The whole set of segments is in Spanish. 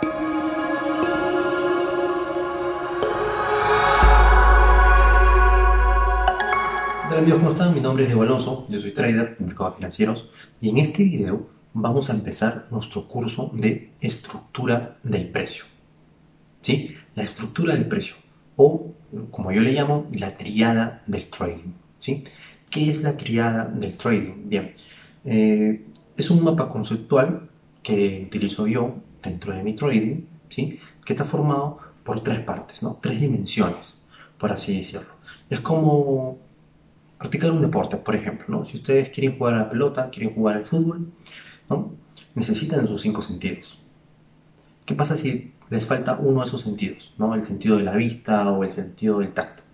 Hola amigos, ¿cómo están? Mi nombre es Diego Alonso, yo soy trader en mercados financieros y en este video vamos a empezar nuestro curso de estructura del precio. ¿Sí? La estructura del precio o, como yo le llamo, la triada del trading. ¿Sí? ¿Qué es la triada del trading? Bien, es un mapa conceptual que utilizo yo dentro de mi trading, ¿sí? Que está formado por tres partes, ¿no? Tres dimensiones, por así decirlo. Es como practicar un deporte, por ejemplo, ¿no? Si ustedes quieren jugar a la pelota, quieren jugar al fútbol, ¿no? Necesitan sus cinco sentidos. ¿Qué pasa si les falta uno de esos sentidos, ¿no? El sentido de la vista o el sentido del tacto.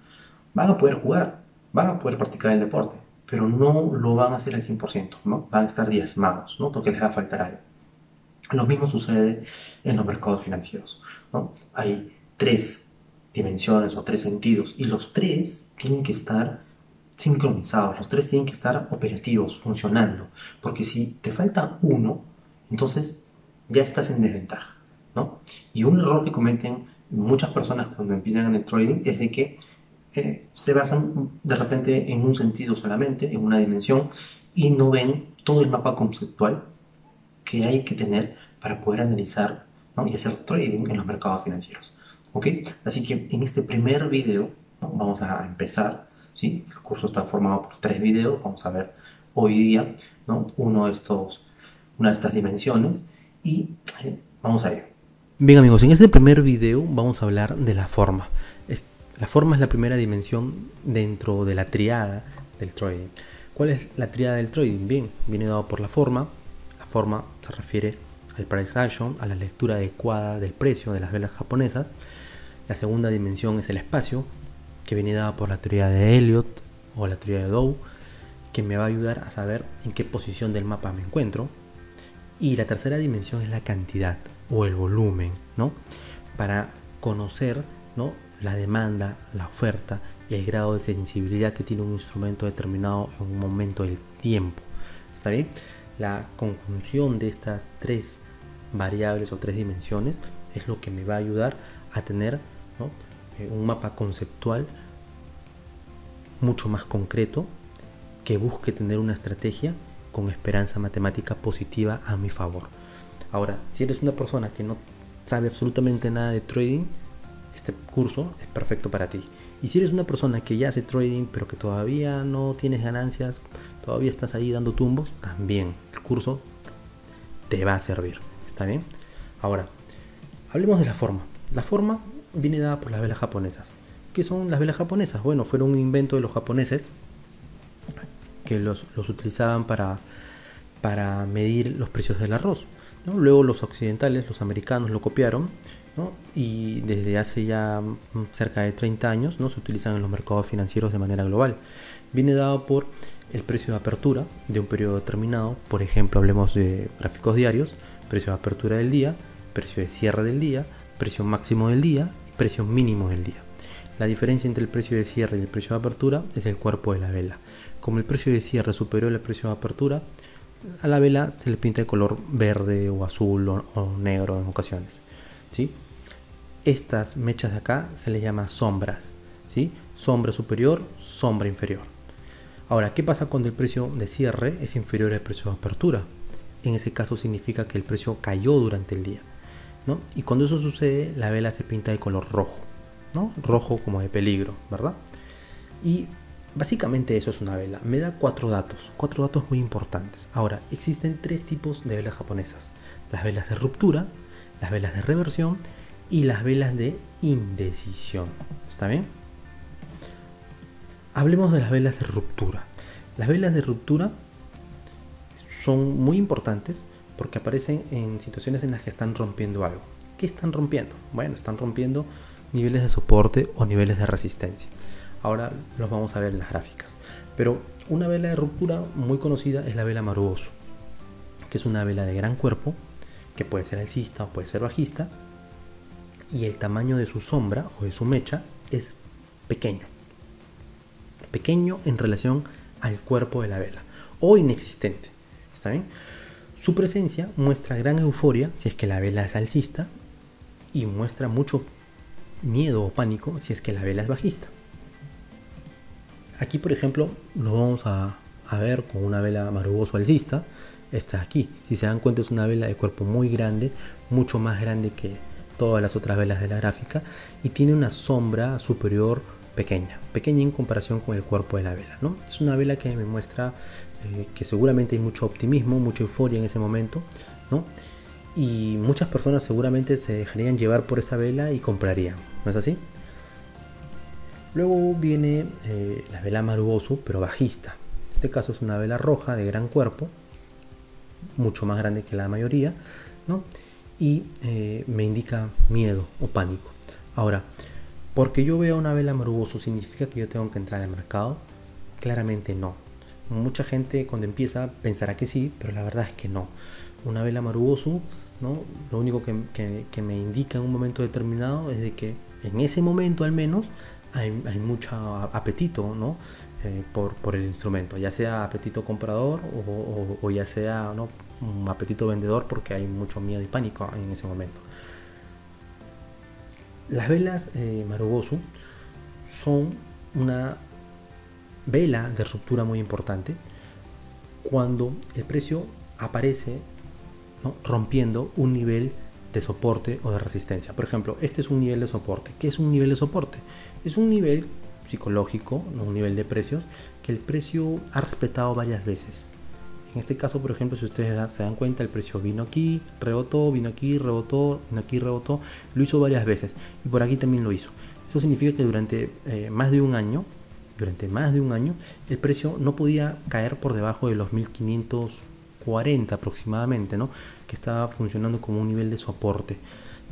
Van a poder jugar, van a poder practicar el deporte, pero no lo van a hacer al 100%, ¿no? Van a estar diezmados, ¿no? Porque les va a faltar algo. Lo mismo sucede en los mercados financieros, ¿no? Hay tres dimensiones o tres sentidos y los tres tienen que estar sincronizados, los tres tienen que estar operativos, funcionando, porque si te falta uno, entonces ya estás en desventaja, ¿no? Y un error que cometen muchas personas cuando empiezan en el trading es de que se basan de repente en un sentido solamente, en una dimensión, y no ven todo el mapa conceptual que hay que tener para poder analizar, ¿no? Y hacer trading en los mercados financieros. ¿Ok? Así que en este primer video, ¿no? Vamos a empezar, ¿sí? El curso está formado por tres videos. Vamos a ver hoy día, ¿no? Una de estas dimensiones y vamos a ello. Bien amigos, en este primer video vamos a hablar de la forma. La forma es la primera dimensión dentro de la triada del trading. ¿Cuál es la triada del trading? Bien, viene dado por la forma. La forma se refiere al price action, a la lectura adecuada del precio de las velas japonesas. La segunda dimensión es el espacio, que viene dada por la teoría de Elliott o la teoría de Dow, que me va a ayudar a saber en qué posición del mapa me encuentro. Y la tercera dimensión es la cantidad o el volumen, ¿no? Para conocer, ¿no?, la demanda, la oferta y el grado de sensibilidad que tiene un instrumento determinado en un momento del tiempo. ¿Está bien? La conjunción de estas tres variables o tres dimensiones es lo que me va a ayudar a tener, ¿no?, un mapa conceptual mucho más concreto que busque tener una estrategia con esperanza matemática positiva a mi favor. Ahora, si eres una persona que no sabe absolutamente nada de trading, este curso es perfecto para ti. Y si eres una persona que ya hace trading pero que todavía no tienes ganancias, todavía estás ahí dando tumbos, también el curso te va a servir. ¿Está bien? Ahora, hablemos de la forma. La forma viene dada por las velas japonesas. ¿Qué son las velas japonesas? Bueno, fueron un invento de los japoneses que los utilizaban para medir los precios del arroz, ¿no? Luego los occidentales, los americanos, lo copiaron, ¿no? Y desde hace ya cerca de 30 años, ¿no?, se utilizan en los mercados financieros de manera global. Viene dado por el precio de apertura de un periodo determinado. Por ejemplo, hablemos de gráficos diarios: precio de apertura del día, precio de cierre del día, precio máximo del día y precio mínimo del día. La diferencia entre el precio de cierre y el precio de apertura es el cuerpo de la vela. Como el precio de cierre es superior al precio de apertura, a la vela se le pinta de color verde o azul o negro en ocasiones, ¿sí? Estas mechas de acá se les llama sombras, ¿sí? Sombra superior, sombra inferior. Ahora, ¿qué pasa cuando el precio de cierre es inferior al precio de apertura? En ese caso significa que el precio cayó durante el día, ¿no? Y cuando eso sucede, la vela se pinta de color rojo, ¿no? Rojo como de peligro, ¿verdad? Y básicamente eso es una vela. Me da cuatro datos muy importantes. Ahora, existen tres tipos de velas japonesas: las velas de ruptura, las velas de reversión y las velas de indecisión. ¿Está bien? Hablemos de las velas de ruptura. Las velas de ruptura son muy importantes porque aparecen en situaciones en las que están rompiendo algo. ¿Qué están rompiendo? Bueno, están rompiendo niveles de soporte o niveles de resistencia. Ahora los vamos a ver en las gráficas. Pero una vela de ruptura muy conocida es la vela Marubozu, que es una vela de gran cuerpo, que puede ser alcista o puede ser bajista, y el tamaño de su sombra o de su mecha es pequeño en relación al cuerpo de la vela, o inexistente. ¿Está bien? Su presencia muestra gran euforia si es que la vela es alcista y muestra mucho miedo o pánico si es que la vela es bajista. Aquí, por ejemplo, lo vamos a ver con una vela Marubosu alcista. Está aquí. Si se dan cuenta, es una vela de cuerpo muy grande, mucho más grande que todas las otras velas de la gráfica, y tiene una sombra superior pequeña en comparación con el cuerpo de la vela, ¿no? Es una vela que me muestra que seguramente hay mucho optimismo, mucha euforia en ese momento, ¿no? Y muchas personas seguramente se dejarían llevar por esa vela y comprarían, ¿no es así? Luego viene la vela Marubosu, pero bajista. En este caso es una vela roja de gran cuerpo, mucho más grande que la mayoría, ¿no? Y me indica miedo o pánico. Ahora, porque yo veo una vela Marubosu, ¿significa que yo tengo que entrar al mercado? Claramente no. Mucha gente cuando empieza pensará que sí, pero la verdad es que no. Una vela Marubosu, ¿no? Lo único que me indica en un momento determinado es de que en ese momento al menos hay mucho apetito, ¿no? Por el instrumento, ya sea apetito comprador o ya sea, ¿no?, un apetito vendedor, porque hay mucho miedo y pánico en ese momento. Las velas Marubosu son una vela de ruptura muy importante cuando el precio aparece, ¿no?, rompiendo un nivel de soporte o de resistencia. Por ejemplo, este es un nivel de soporte. ¿Qué es un nivel de soporte? Es un nivel psicológico, no un nivel de precios, que el precio ha respetado varias veces. En este caso, por ejemplo, si ustedes se dan cuenta, el precio vino aquí, rebotó, vino aquí, rebotó, vino aquí, rebotó, lo hizo varias veces, y por aquí también lo hizo. Eso significa que durante más de un año, el precio no podía caer por debajo de los 1540 aproximadamente, ¿no?, que estaba funcionando como un nivel de soporte,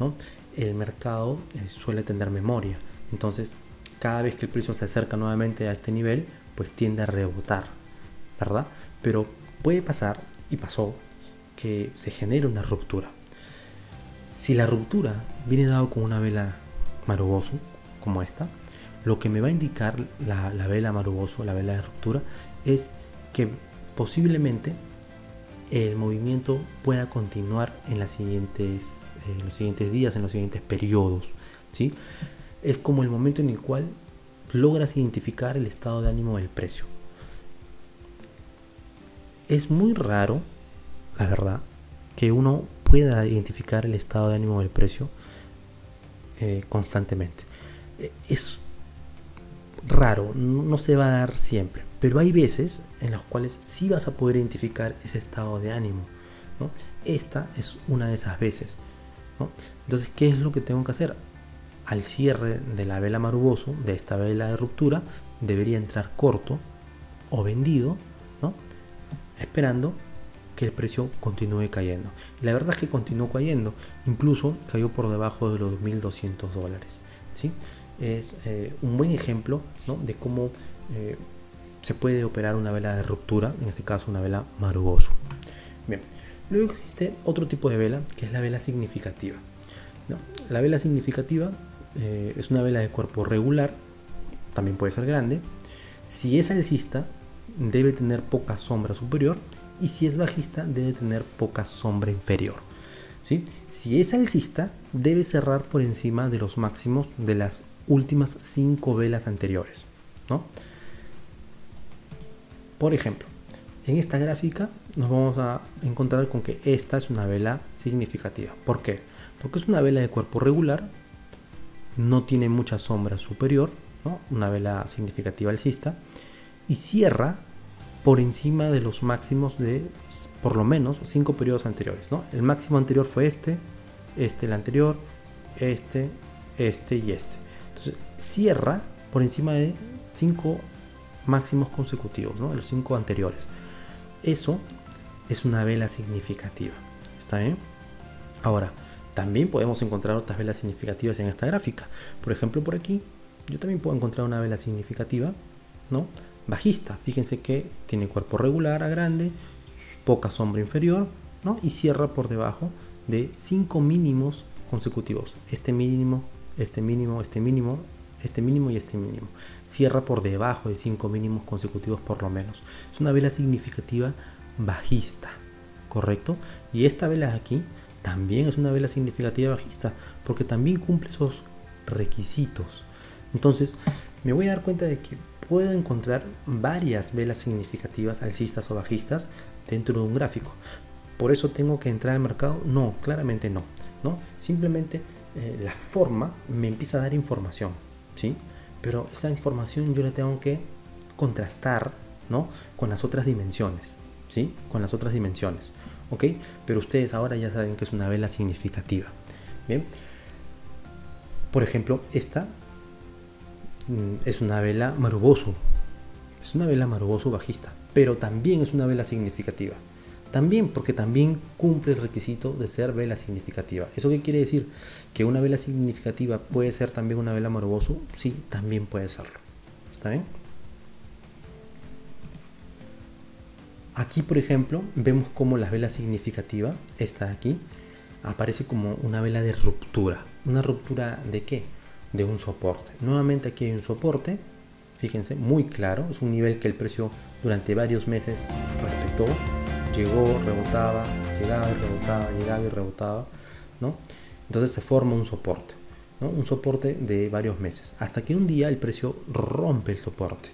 ¿no? El mercado suele tener memoria, entonces cada vez que el precio se acerca nuevamente a este nivel, pues tiende a rebotar, ¿verdad? Pero puede pasar, y pasó, que se genere una ruptura. Si la ruptura viene dado con una vela Marubosu como esta, lo que me va a indicar la vela Marubosu, la vela de ruptura, es que posiblemente el movimiento pueda continuar en los siguientes días, en los siguientes periodos, ¿sí? Es como el momento en el cual logras identificar el estado de ánimo del precio. Es muy raro, la verdad, que uno pueda identificar el estado de ánimo del precio constantemente. Es raro, no se va a dar siempre, pero hay veces en las cuales sí vas a poder identificar ese estado de ánimo, ¿no? Esta es una de esas veces, ¿no? Entonces, ¿qué es lo que tengo que hacer? Al cierre de la vela Marubosu, de esta vela de ruptura, debería entrar corto o vendido, ¿no?, esperando que el precio continúe cayendo. Y la verdad es que continuó cayendo, incluso cayó por debajo de los $1200, ¿sí? Es un buen ejemplo, ¿no?, de cómo se puede operar una vela de ruptura, en este caso una vela Marubosu. Bien, luego existe otro tipo de vela, que es la vela significativa, ¿no? La vela significativa es una vela de cuerpo regular, también puede ser grande. Si es alcista, debe tener poca sombra superior, y si es bajista, debe tener poca sombra inferior, ¿sí? Si es alcista, debe cerrar por encima de los máximos de las últimas 5 velas anteriores, ¿no? Por ejemplo, en esta gráfica nos vamos a encontrar con que esta es una vela significativa. ¿Por qué? Porque es una vela de cuerpo regular, no tiene mucha sombra superior, ¿no?, una vela significativa alcista, y cierra por encima de los máximos de por lo menos 5 periodos anteriores, ¿no? El máximo anterior fue el anterior, este y este. Entonces cierra por encima de 5 máximos consecutivos, ¿no?, de los 5 anteriores. Eso es una vela significativa, ¿está bien? Ahora, también podemos encontrar otras velas significativas en esta gráfica. Por ejemplo, por aquí yo también puedo encontrar una vela significativa, ¿no?, bajista. Fíjense que tiene cuerpo regular a grande, poca sombra inferior, ¿no?, y cierra por debajo de 5 mínimos consecutivos. Este mínimo, este mínimo, este mínimo, este mínimo y este mínimo. Cierra por debajo de 5 mínimos consecutivos por lo menos. Es una vela significativa bajista, ¿correcto? Y esta vela aquí también es una vela significativa bajista, porque también cumple esos requisitos. Entonces me voy a dar cuenta de que puedo encontrar varias velas significativas alcistas o bajistas dentro de un gráfico. ¿Por eso tengo que entrar al mercado? No, claramente no, simplemente la forma me empieza a dar información, ¿sí? Pero esa información yo la tengo que contrastar, ¿no?, con las otras dimensiones, ¿sí? Con las otras dimensiones, ¿ok? Pero ustedes ahora ya saben que es una vela significativa. Bien, por ejemplo, esta es una vela Marubozu. Es una vela Marubozu bajista, pero también es una vela significativa. También porque también cumple el requisito de ser vela significativa. ¿Eso qué quiere decir? ¿Que una vela significativa puede ser también una vela Marubozu? Sí, también puede serlo. ¿Está bien? Aquí, por ejemplo, vemos cómo la vela significativa, esta de aquí, aparece como una vela de ruptura. ¿Una ruptura de qué? De un soporte. Nuevamente aquí hay un soporte, fíjense, muy claro. Es un nivel que el precio durante varios meses respetó. Llegó, rebotaba, llegaba y rebotaba, llegaba y rebotaba, ¿no? Entonces se forma un soporte, ¿no? Un soporte de varios meses. Hasta que un día el precio rompe el soporte.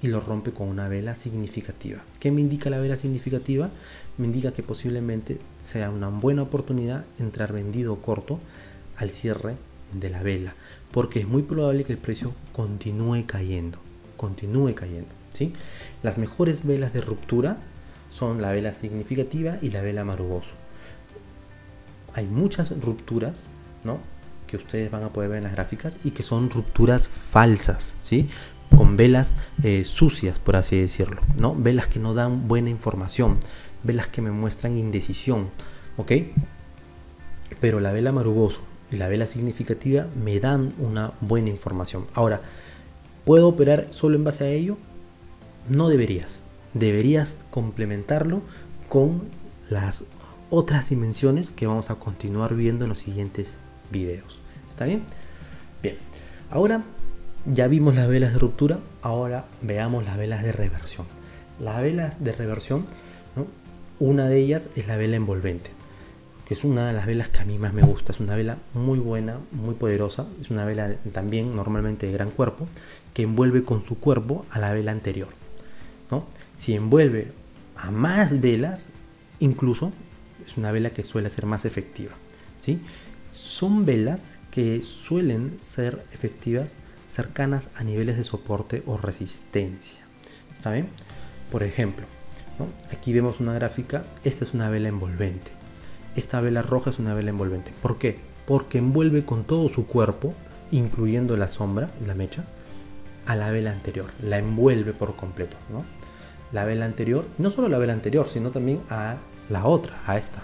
Y lo rompe con una vela significativa. ¿Qué me indica la vela significativa? Me indica que posiblemente sea una buena oportunidad entrar vendido o corto al cierre de la vela, porque es muy probable que el precio continúe cayendo, ¿sí? Las mejores velas de ruptura son la vela significativa y la vela Marubozu. Hay muchas rupturas, ¿no?, que ustedes van a poder ver en las gráficas y que son rupturas falsas, ¿sí?, con velas sucias, por así decirlo, ¿no? Velas que no dan buena información, velas que me muestran indecisión, ¿ok? Pero la vela Marubozu y la vela significativa me dan una buena información. Ahora, ¿puedo operar solo en base a ello? No deberías. Deberías complementarlo con las otras dimensiones que vamos a continuar viendo en los siguientes videos. ¿Está bien? Bien. Ahora ya vimos las velas de ruptura, ahora veamos las velas de reversión. Las velas de reversión, ¿no?, una de ellas es la vela envolvente, que es una de las velas que a mí más me gusta. Es una vela muy buena, muy poderosa. Es una vela también normalmente de gran cuerpo, que envuelve con su cuerpo a la vela anterior, ¿no? Si envuelve a más velas, incluso es una vela que suele ser más efectiva, ¿sí? Son velas que suelen ser efectivas cercanas a niveles de soporte o resistencia. ¿Está bien? Por ejemplo, ¿no?, aquí vemos una gráfica. Esta es una vela envolvente. Esta vela roja es una vela envolvente. ¿Por qué? Porque envuelve con todo su cuerpo, incluyendo la sombra, la mecha, a la vela anterior. La envuelve por completo, ¿no? La vela anterior, y no solo la vela anterior, sino también a la otra, a esta.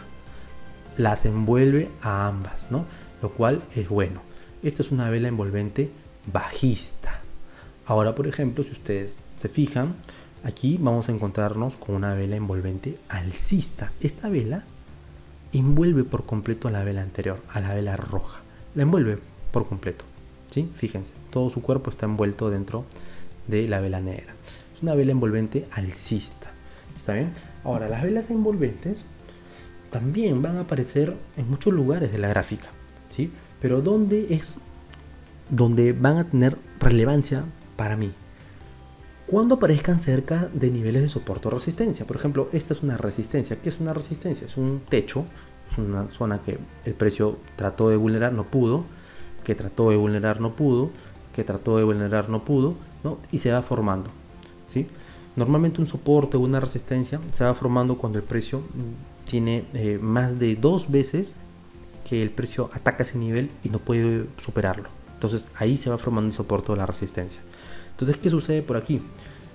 Las envuelve a ambas, ¿no? Lo cual es bueno. Esta es una vela envolvente bajista. Ahora, por ejemplo, si ustedes se fijan, aquí vamos a encontrarnos con una vela envolvente alcista. Esta vela envuelve por completo a la vela anterior, a la vela roja. La envuelve por completo, ¿sí? Fíjense, todo su cuerpo está envuelto dentro de la vela negra. Es una vela envolvente alcista. ¿Está bien? Ahora, las velas envolventes también van a aparecer en muchos lugares de la gráfica, ¿sí? Pero ¿dónde es donde van a tener relevancia para mí? Cuando aparezcan cerca de niveles de soporte o resistencia. Por ejemplo, esta es una resistencia. ¿Qué es una resistencia? Es un techo, es una zona que el precio trató de vulnerar, no pudo, que trató de vulnerar, no pudo, que trató de vulnerar, no pudo, ¿no? Y se va formando, ¿sí? Normalmente un soporte o una resistencia se va formando cuando el precio tiene más de 2 veces que el precio ataca ese nivel y no puede superarlo. Entonces ahí se va formando el soporte o la resistencia. Entonces, ¿qué sucede por aquí?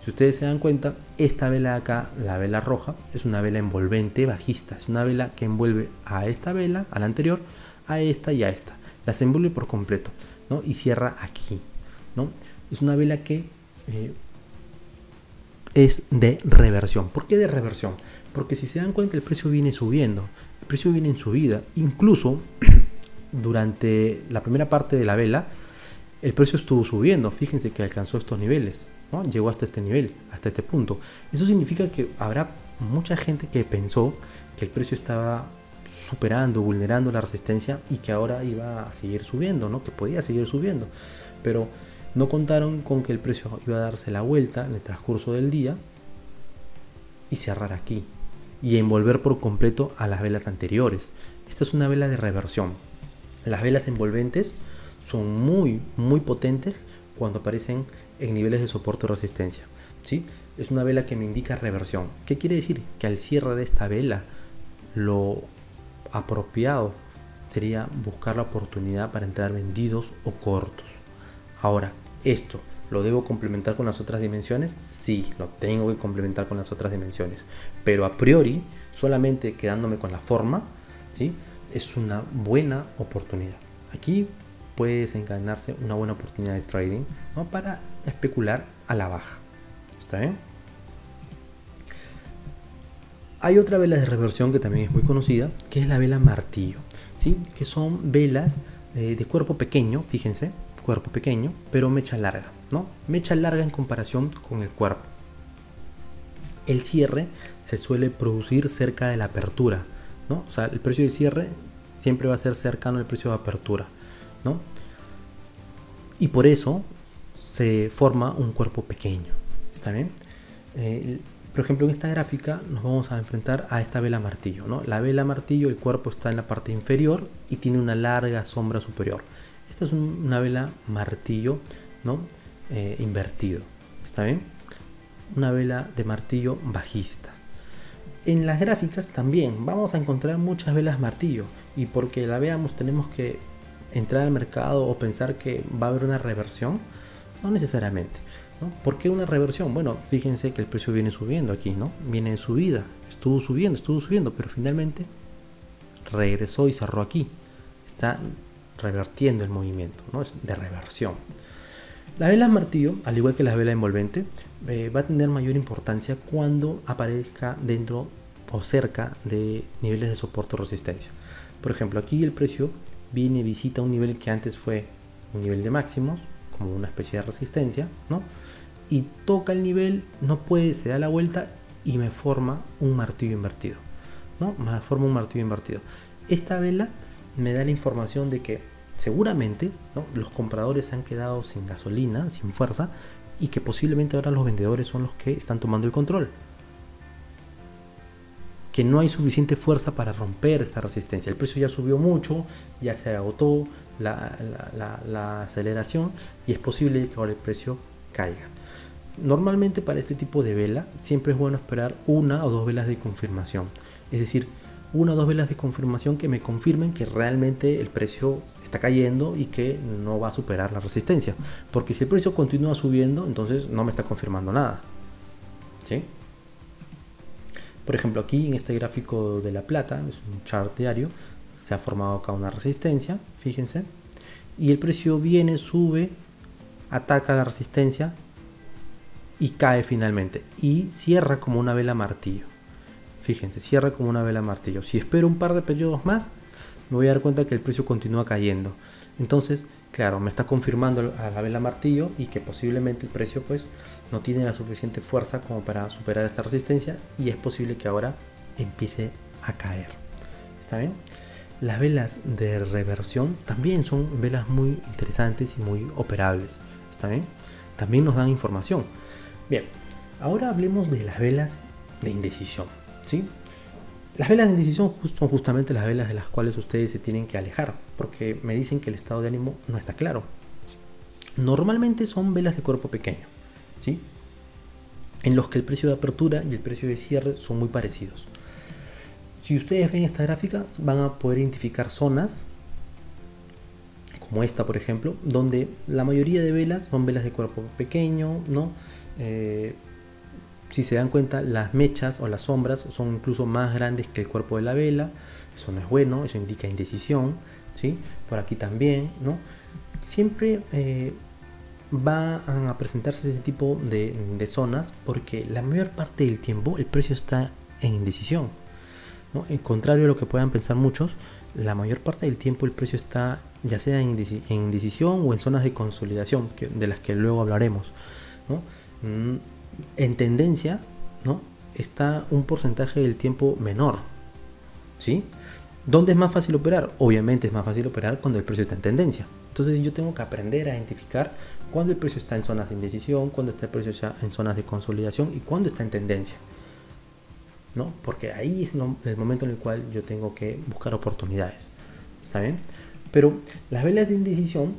Si ustedes se dan cuenta, esta vela de acá, la vela roja, es una vela envolvente bajista. Es una vela que envuelve a esta vela, a la anterior, a esta y a esta. Las envuelve por completo, ¿no? Y cierra aquí, ¿no? Es una vela que es de reversión. ¿Por qué de reversión? Porque si se dan cuenta, el precio viene subiendo. El precio viene en subida. Incluso durante la primera parte de la vela, el precio estuvo subiendo. Fíjense que alcanzó estos niveles, ¿no? Llegó hasta este nivel, hasta este punto. Eso significa que habrá mucha gente que pensó que el precio estaba superando, vulnerando la resistencia y que ahora iba a seguir subiendo, ¿no? Que podía seguir subiendo, pero no contaron con que el precio iba a darse la vuelta en el transcurso del día y cerrar aquí y envolver por completo a las velas anteriores. Esta es una vela de reversión. Las velas envolventes son muy potentes cuando aparecen en niveles de soporte o resistencia, ¿sí? Es una vela que me indica reversión. ¿Qué quiere decir? Que al cierre de esta vela lo apropiado sería buscar la oportunidad para entrar vendidos o cortos. Ahora, ¿esto lo debo complementar con las otras dimensiones? Sí, lo tengo que complementar con las otras dimensiones, pero a priori, solamente quedándome con la forma, ¿sí? Es una buena oportunidad. Aquí puede desencadenarse una buena oportunidad de trading, ¿no? Para especular a la baja. ¿Está bien? Hay otra vela de reversión que también es muy conocida, que es la vela martillo, ¿sí? Que son velas de cuerpo pequeño, fíjense, cuerpo pequeño, pero mecha larga, ¿no? Mecha larga en comparación con el cuerpo. El cierre se suele producir cerca de la apertura, ¿no? O sea, el precio de cierre siempre va a ser cercano al precio de apertura, ¿no? Y por eso se forma un cuerpo pequeño, ¿está bien? Por ejemplo, en esta gráfica nos vamos a enfrentar a esta vela martillo, ¿no? La vela martillo, el cuerpo está en la parte inferior y tiene una larga sombra superior. Esta es una vela martillo, ¿no? Invertido, ¿está bien? Una vela de martillo bajista. En las gráficas también vamos a encontrar muchas velas martillo, y porque la veamos tenemos que entrar al mercado o pensar que va a haber una reversión. No necesariamente, ¿no? ¿Por qué una reversión? Bueno, fíjense que el precio viene subiendo aquí, ¿no? Viene en subida, estuvo subiendo, pero finalmente regresó y cerró aquí. Está revertiendo el movimiento, ¿no? Es de reversión. La vela martillo, al igual que la vela envolvente, va a tener mayor importancia cuando aparezca dentro o cerca de niveles de soporte o resistencia. Por ejemplo, aquí el precio viene y visita un nivel que antes fue un nivel de máximos, como una especie de resistencia, ¿no? Y toca el nivel, no puede, se da la vuelta y me forma un martillo invertido, ¿no? Me forma un martillo invertido. Esta vela me da la información de que seguramente, ¿no?, los compradores se han quedado sin gasolina, sin fuerza, y que posiblemente ahora los vendedores son los que están tomando el control. Que no hay suficiente fuerza para romper esta resistencia. El precio ya subió mucho, ya se agotó la aceleración y es posible que ahora el precio caiga. Normalmente para este tipo de vela siempre es bueno esperar una o dos velas de confirmación. Es decir, una o dos velas de confirmación que me confirmen que realmente el precio está cayendo y que no va a superar la resistencia. Porque si el precio continúa subiendo, entonces no me está confirmando nada, ¿sí? Por ejemplo, aquí en este gráfico de la plata, es un chart diario, se ha formado acá una resistencia, fíjense, y el precio viene, sube, ataca la resistencia y cae finalmente y cierra como una vela martillo. Fíjense, cierra como una vela martillo. Si espero un par de periodos más, me voy a dar cuenta que el precio continúa cayendo. Entonces, claro, me está confirmando a la vela martillo y que posiblemente el precio pues no tiene la suficiente fuerza como para superar esta resistencia y es posible que ahora empiece a caer. ¿Está bien? Las velas de reversión también son velas muy interesantes y muy operables. ¿Está bien? También nos dan información. Bien, ahora hablemos de las velas de indecisión, ¿sí? Las velas de indecisión son justamente las velas de las cuales ustedes se tienen que alejar, porque me dicen que el estado de ánimo no está claro. Normalmente son velas de cuerpo pequeño, ¿sí?, en los que el precio de apertura y el precio de cierre son muy parecidos. Si ustedes ven esta gráfica, van a poder identificar zonas como esta, por ejemplo, donde la mayoría de velas son velas de cuerpo pequeño, ¿no? Si se dan cuenta, las mechas o las sombras son incluso más grandes que el cuerpo de la vela. Eso no es bueno, eso indica indecisión, ¿sí? Por aquí también, ¿no? Siempre van a presentarse ese tipo de zonas porque la mayor parte del tiempo el precio está en indecisión, ¿no? En contrario a lo que puedan pensar muchos, la mayor parte del tiempo el precio está ya sea en indecisión o en zonas de consolidación, de las que luego hablaremos, ¿no? En tendencia, ¿no?, está un porcentaje del tiempo menor, ¿sí? ¿Dónde es más fácil operar? Obviamente es más fácil operar cuando el precio está en tendencia. Entonces yo tengo que aprender a identificar cuándo el precio está en zonas de indecisión, cuándo está el precio ya en zonas de consolidación y cuándo está en tendencia, ¿no? Porque ahí es el momento en el cual yo tengo que buscar oportunidades. ¿Está bien? Pero las velas de indecisión,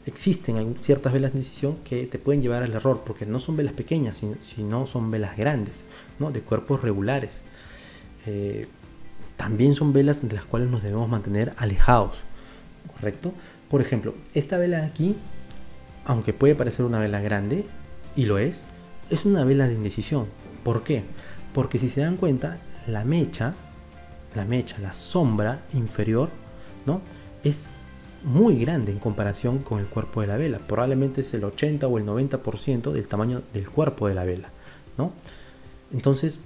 existen ciertas velas de indecisión que te pueden llevar al error, porque no son velas pequeñas, sino son velas grandes, ¿no? De cuerpos regulares. También son velas de las cuales nos debemos mantener alejados, ¿correcto? Por ejemplo, esta vela de aquí, aunque puede parecer una vela grande, y lo es una vela de indecisión. ¿Por qué? Porque si se dan cuenta, la sombra inferior, ¿no? Es muy grande en comparación con el cuerpo de la vela. Probablemente es el 80 o el 90% del tamaño del cuerpo de la vela, ¿no? Entonces,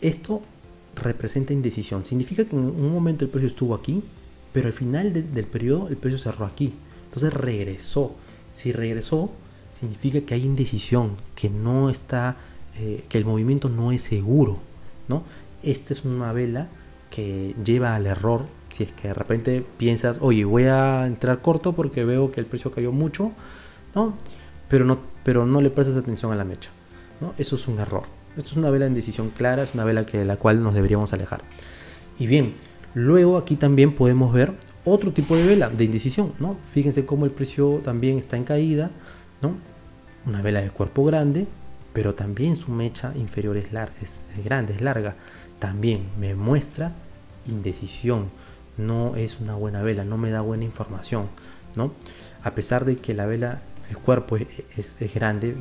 esto representa indecisión. Significa que en un momento el precio estuvo aquí, pero al final del periodo el precio cerró aquí. Entonces regresó. Si regresó, significa que hay indecisión, que no está, que el movimiento no es seguro, ¿no? Esta es una vela que lleva al error. Si es que de repente piensas, oye, voy a entrar corto porque veo que el precio cayó mucho, ¿no? Pero no le prestas atención a la mecha, ¿no? Eso es un error. Esto es una vela en decisión clara, es una vela de la cual nos deberíamos alejar. Y bien, luego aquí también podemos ver otro tipo de vela de indecisión, ¿no? Fíjense cómo el precio también está en caída, ¿no? Una vela de cuerpo grande, pero también su mecha inferior es grande, es larga. También me muestra indecisión. No es una buena vela, no me da buena información, ¿no? A pesar de que la vela, el cuerpo es grande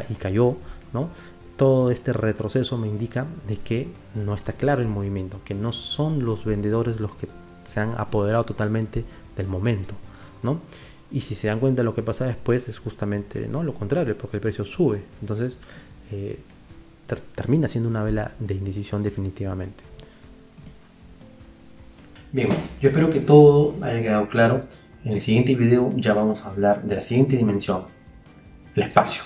y cayó, ¿no? Todo este retroceso me indica de que no está claro el movimiento, que no son los vendedores los que se han apoderado totalmente del momento, ¿no? Y si se dan cuenta, lo que pasa después es justamente, ¿no?, lo contrario, porque el precio sube. Entonces termina siendo una vela de indecisión definitivamente. Bien, yo espero que todo haya quedado claro. En el siguiente video ya vamos a hablar de la siguiente dimensión, el espacio,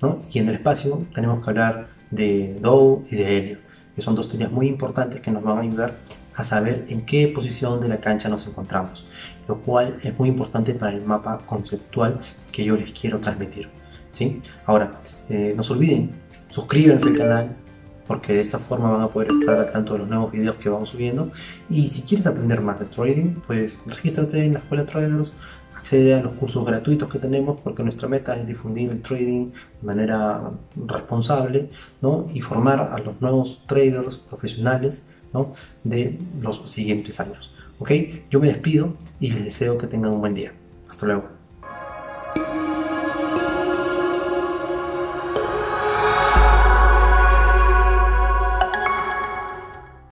¿no? Y en el espacio tenemos que hablar de Dow y de Helio, que son dos teorías muy importantes que nos van a ayudar a saber en qué posición de la cancha nos encontramos, lo cual es muy importante para el mapa conceptual que yo les quiero transmitir, ¿sí? Ahora, no se olviden, suscríbanse al canal, porque de esta forma van a poder estar al tanto de los nuevos videos que vamos subiendo. Y si quieres aprender más de trading, pues regístrate en la Escuela Traders, accede a los cursos gratuitos que tenemos, porque nuestra meta es difundir el trading de manera responsable, ¿no? Y formar a los nuevos traders profesionales, ¿no?, de los siguientes años. ¿Ok? Yo me despido y les deseo que tengan un buen día. Hasta luego.